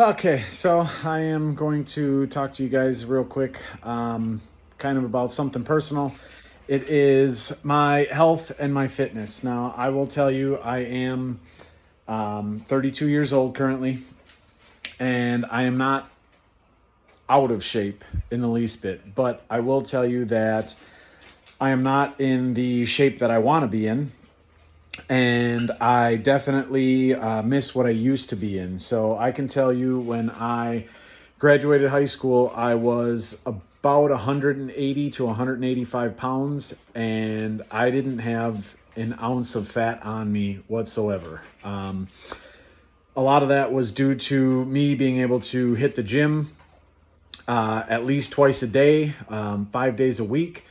Okay, so I am going to talk to you guys real quick, kind of about something personal. It is my health and my fitness. Now, I will tell you, I am 32 years old currently, and I am not out of shape in the least bit. But I will tell you that I am not in the shape that I want to be in. And I definitely miss what I used to be in. So I can tell you when I graduated high school, I was about 180 to 185 pounds, and I didn't have an ounce of fat on me whatsoever. A lot of that was due to me being able to hit the gym at least twice a day, 5 days a week.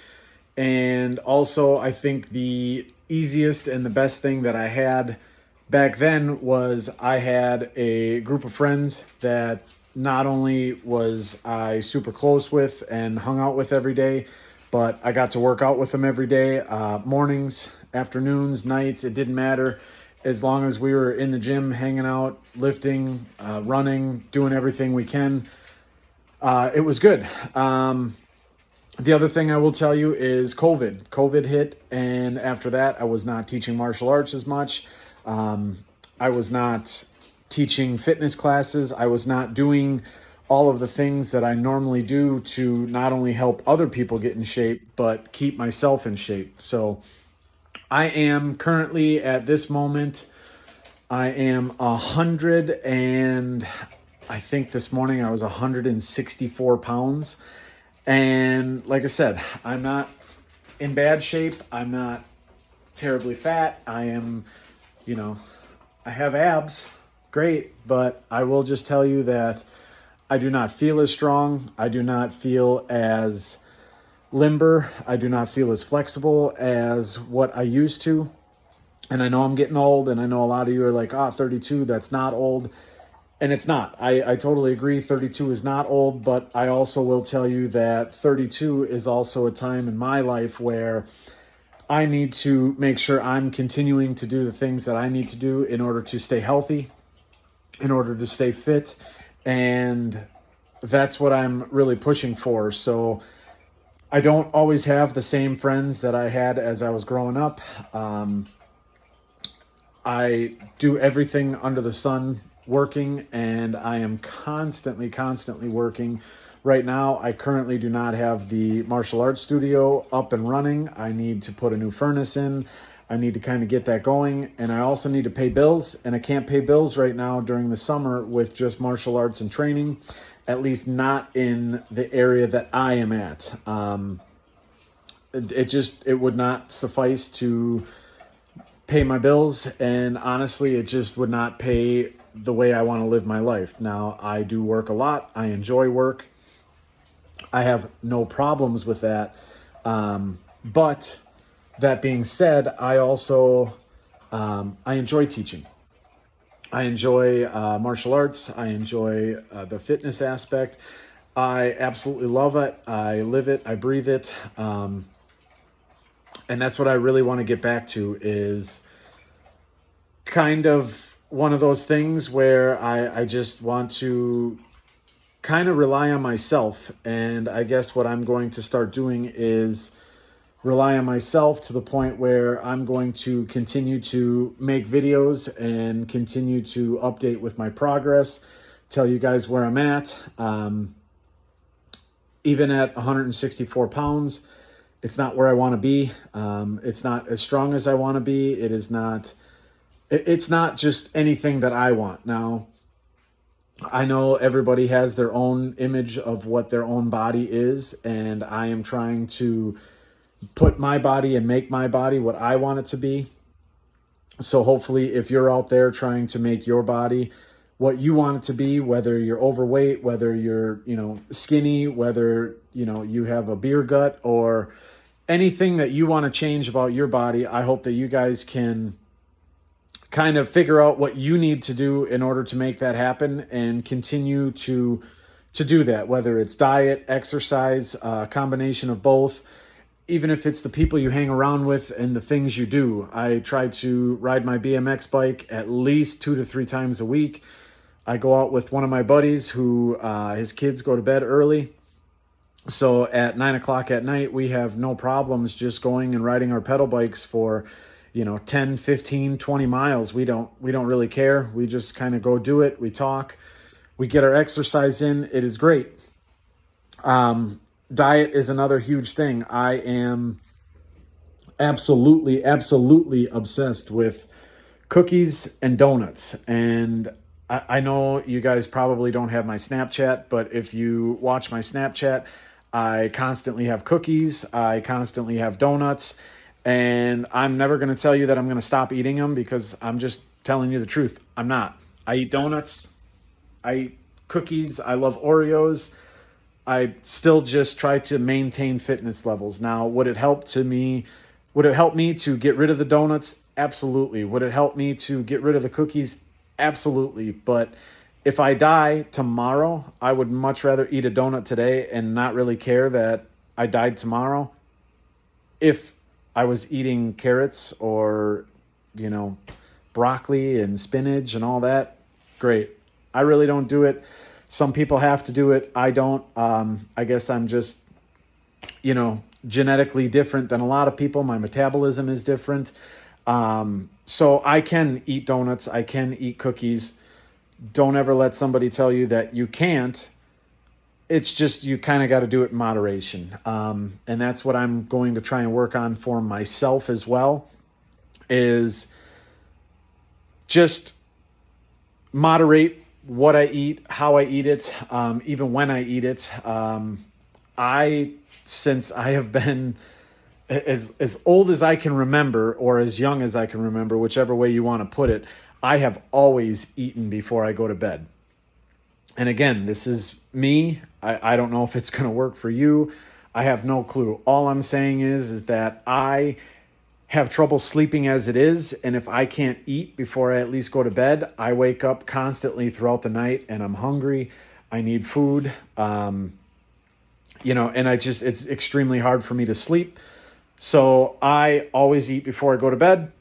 And also, I think the easiest and the best thing that I had back then was I had a group of friends that not only was I super close with and hung out with every day, but I got to work out with them every day, mornings, afternoons, nights, it didn't matter. As long as we were in the gym, hanging out, lifting, running, doing everything we can, it was good. The other thing I will tell you is COVID. COVID hit, and after that, I was not teaching martial arts as much. I was not teaching fitness classes. I was not doing all of the things that I normally do to not only help other people get in shape, but keep myself in shape. So I am currently at this moment, I am 100 and I think this morning I was 164 pounds. And like I said, I'm not in bad shape. I'm not terribly fat. I am, I have abs. Great. But I will just tell you that I do not feel as strong. I do not feel as limber. I do not feel as flexible as what I used to. And I know I'm getting old, and I know a lot of you are like, 32, that's not old. And it's not. I totally agree. 32 is not old, but I also will tell you that 32 is also a time in my life where I need to make sure I'm continuing to do the things that I need to do in order to stay healthy, in order to stay fit. And that's what I'm really pushing for. So I don't always have the same friends that I had as I was growing up. I do everything under the sun working, and I am constantly working. Right now, I currently do not have the martial arts studio up and running. I need to put a new furnace in. I need to kind of get that going, and I also need to pay bills, and I can't pay bills right now during the summer with just martial arts and training, at least not in the area that I am at. It would not suffice to pay my bills, and honestly, it just would not pay the way I want to live my life. Now, I do work a lot. I enjoy work. I have no problems with that. But that being said, I also, I enjoy teaching. I enjoy martial arts. I enjoy the fitness aspect. I absolutely love it. I live it. I breathe it. And that's what I really want to get back to, is kind of one of those things where I just want to kind of rely on myself. And I guess what I'm going to start doing is rely on myself to the point where I'm going to continue to make videos and continue to update with my progress, tell you guys where I'm at. Even at 164 pounds, it's not where I want to be. It's not as strong as I want to be. It's not just anything that I want. Now, I know everybody has their own image of what their own body is, and I am trying to put my body and make my body what I want it to be. So hopefully, if you're out there trying to make your body what you want it to be, whether you're overweight, whether you're, skinny, whether, you have a beer gut, or anything that you want to change about your body, I hope that you guys can kind of figure out what you need to do in order to make that happen and continue to do that, whether it's diet, exercise, a combination of both, even if it's the people you hang around with and the things you do. I try to ride my BMX bike at least 2 to 3 times a week. I go out with one of my buddies who his kids go to bed early. So at 9 o'clock at night, we have no problems just going and riding our pedal bikes for, 10, 15, 20 miles. We don't really care. We just kind of go do it. We talk, we get our exercise in. It is great. Diet is another huge thing. I am absolutely obsessed with cookies and donuts. And I know you guys probably don't have my Snapchat, but if you watch my Snapchat, I constantly have cookies, I constantly have donuts, and I'm never going to tell you that I'm going to stop eating them, because I'm just telling you the truth. I'm not. I eat donuts, I eat cookies, I love Oreos. I still just try to maintain fitness levels. Now, would it help me to get rid of the donuts? Absolutely. Would it help me to get rid of the cookies? Absolutely. But if I die tomorrow, I would much rather eat a donut today and not really care that I died tomorrow. If I was eating carrots or, broccoli and spinach and all that, great. I really don't do it. Some people have to do it. I don't. I guess I'm just, genetically different than a lot of people. My metabolism is different. So I can eat donuts. I can eat cookies. Don't ever let somebody tell you that you can't. It's just you kind of got to do it in moderation. And that's what I'm going to try and work on for myself as well, is just moderate what I eat, how I eat it, even when I eat it. Since I have been as old as I can remember, or as young as I can remember, whichever way you want to put it, I have always eaten before I go to bed. And again, this is me. I don't know if it's going to work for you. I have no clue. All I'm saying is that I have trouble sleeping as it is. And if I can't eat before I at least go to bed, I wake up constantly throughout the night and I'm hungry. I need food. And it's extremely hard for me to sleep. So I always eat before I go to bed.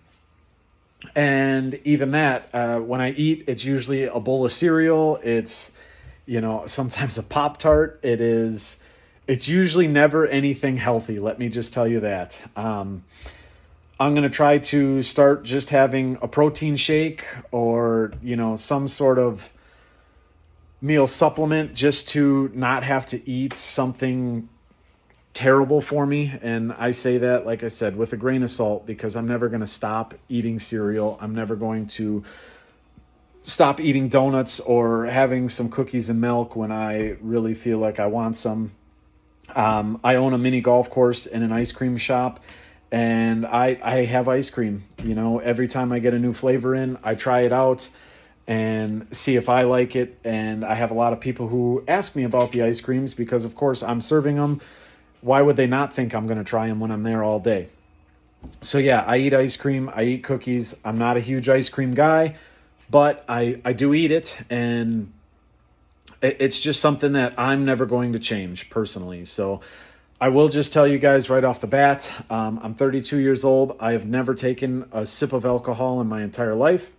And even that, when I eat, it's usually a bowl of cereal. It's, sometimes a Pop-Tart. It's usually never anything healthy. Let me just tell you that. I'm going to try to start just having a protein shake or, some sort of meal supplement just to not have to eat something terrible for me. And I say that, like I said, with a grain of salt, because I'm never going to stop eating cereal. I'm never going to stop eating donuts or having some cookies and milk when I really feel like I want some. I own a mini golf course and an ice cream shop, and I have ice cream. Every time I get a new flavor in, I try it out and see if I like it. And I have a lot of people who ask me about the ice creams because, of course, I'm serving them. Why would they not think I'm going to try them when I'm there all day? So yeah, I eat ice cream. I eat cookies. I'm not a huge ice cream guy, but I do eat it. And it's just something that I'm never going to change personally. So I will just tell you guys right off the bat, I'm 32 years old. I have never taken a sip of alcohol in my entire life.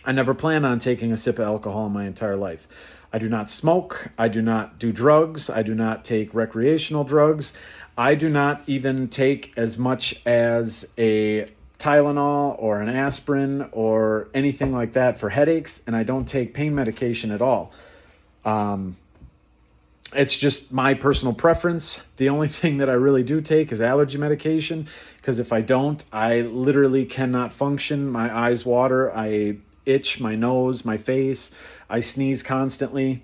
I never plan on taking a sip of alcohol in my entire life. I do not smoke. I do not do drugs. I do not take recreational drugs. I do not even take as much as a Tylenol or an aspirin or anything like that for headaches, and I don't take pain medication at all. It's just my personal preference. The only thing that I really do take is allergy medication, because if I don't, I literally cannot function. My eyes water. I itch my nose, my face. I sneeze constantly.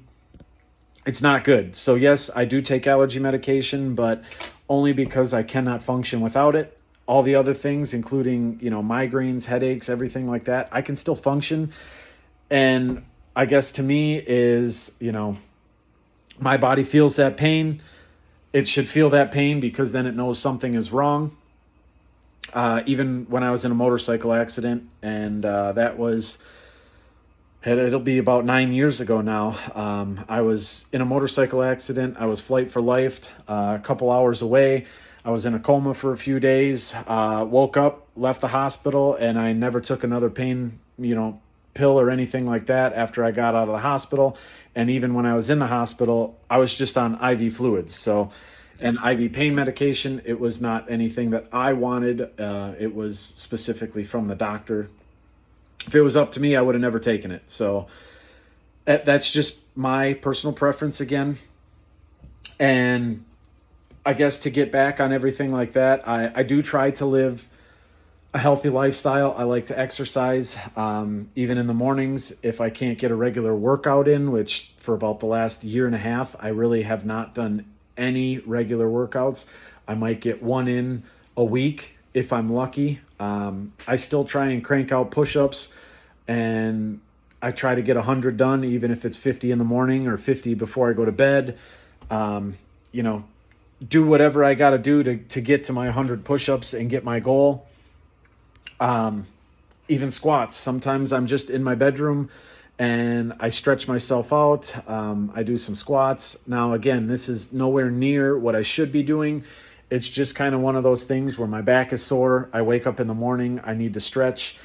It's not good. So yes, I do take allergy medication, but only because I cannot function without it. All the other things, including, migraines, headaches, everything like that, I can still function. And I guess to me is, my body feels that pain. It should feel that pain because then it knows something is wrong. Even when I was in a motorcycle accident, and that was, it'll be about 9 years ago now. I was in a motorcycle accident. I was flight for life, a couple hours away. I was in a coma for a few days, woke up, left the hospital, and I never took another pain pill or anything like that after I got out of the hospital. And even when I was in the hospital, I was just on IV fluids. So, and IV pain medication, it was not anything that I wanted. It was specifically from the doctor. If it was up to me, I would have never taken it. So that's just my personal preference again. And I guess to get back on everything like that, I do try to live a healthy lifestyle. I like to exercise, even in the mornings. If I can't get a regular workout in, which for about the last year and a half, I really have not done any regular workouts. I might get one in a week if I'm lucky. I still try and crank out push-ups, and I try to get 100 done, even if it's 50 in the morning or 50 before I go to bed. Do whatever I got to do to get to my 100 push-ups and get my goal. Even squats. Sometimes I'm just in my bedroom and I stretch myself out. I do some squats. Now, again, this is nowhere near what I should be doing. It's just kind of one of those things where my back is sore. I wake up in the morning. I need to stretch,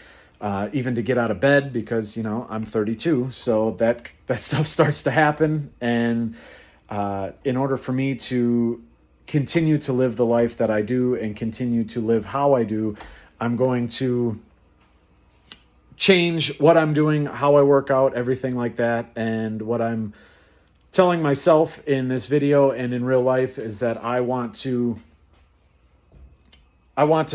even to get out of bed because, I'm 32. So that stuff starts to happen. And in order for me to continue to live the life that I do and continue to live how I do, I'm going to change what I'm doing, how I work out, everything like that. And what I'm telling myself in this video and in real life is that I want to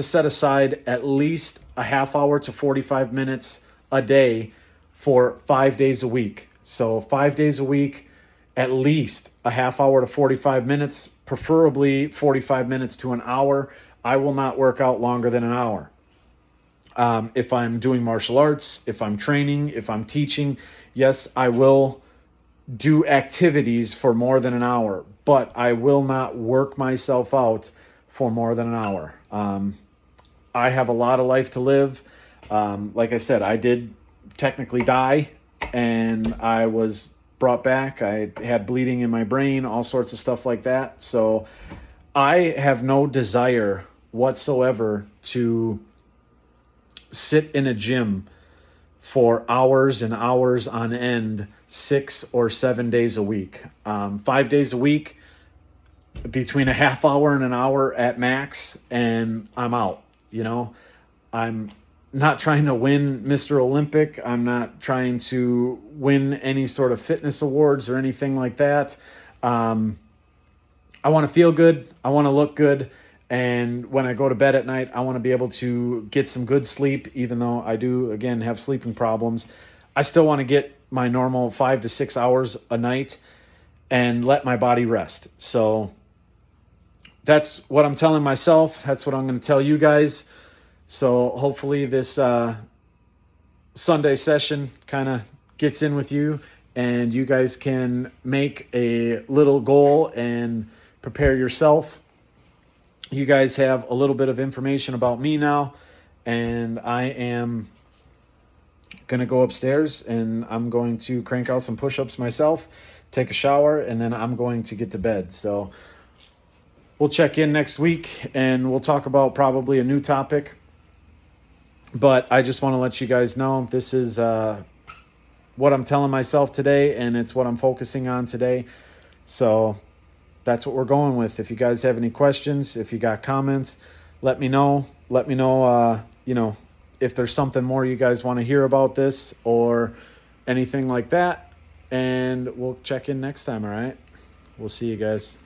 set aside at least a half hour to 45 minutes a day for 5 days a week. So 5 days a week, at least a half hour to 45 minutes, preferably 45 minutes to an hour. I will not work out longer than an hour. If I'm doing martial arts, if I'm training, if I'm teaching, yes, I will do activities for more than an hour, but I will not work myself out for more than an hour. I have a lot of life to live. Like I said, I did technically die, and I was brought back. I had bleeding in my brain, all sorts of stuff like that. So I have no desire whatsoever to sit in a gym for hours and hours on end, 6 or 7 days a week. 5 days a week, between a half hour and an hour at max, and I'm out. I'm not trying to win Mr. Olympic. I'm not trying to win any sort of fitness awards or anything like that. I want to feel good. I want to look good. And when I go to bed at night, I want to be able to get some good sleep, even though I do, again, have sleeping problems. I still want to get my normal 5 to 6 hours a night and let my body rest. So that's what I'm telling myself. That's what I'm going to tell you guys. So hopefully this Sunday session kind of gets in with you, and you guys can make a little goal and prepare yourself. You guys have a little bit of information about me now, and I am going to go upstairs and I'm going to crank out some push-ups myself, take a shower, and then I'm going to get to bed. So we'll check in next week and we'll talk about probably a new topic. But I just want to let you guys know this is what I'm telling myself today, and it's what I'm focusing on today. So that's what we're going with. If you guys have any questions, if you got comments, let me know. Let me know, if there's something more you guys want to hear about this or anything like that. And we'll check in next time, all right? We'll see you guys.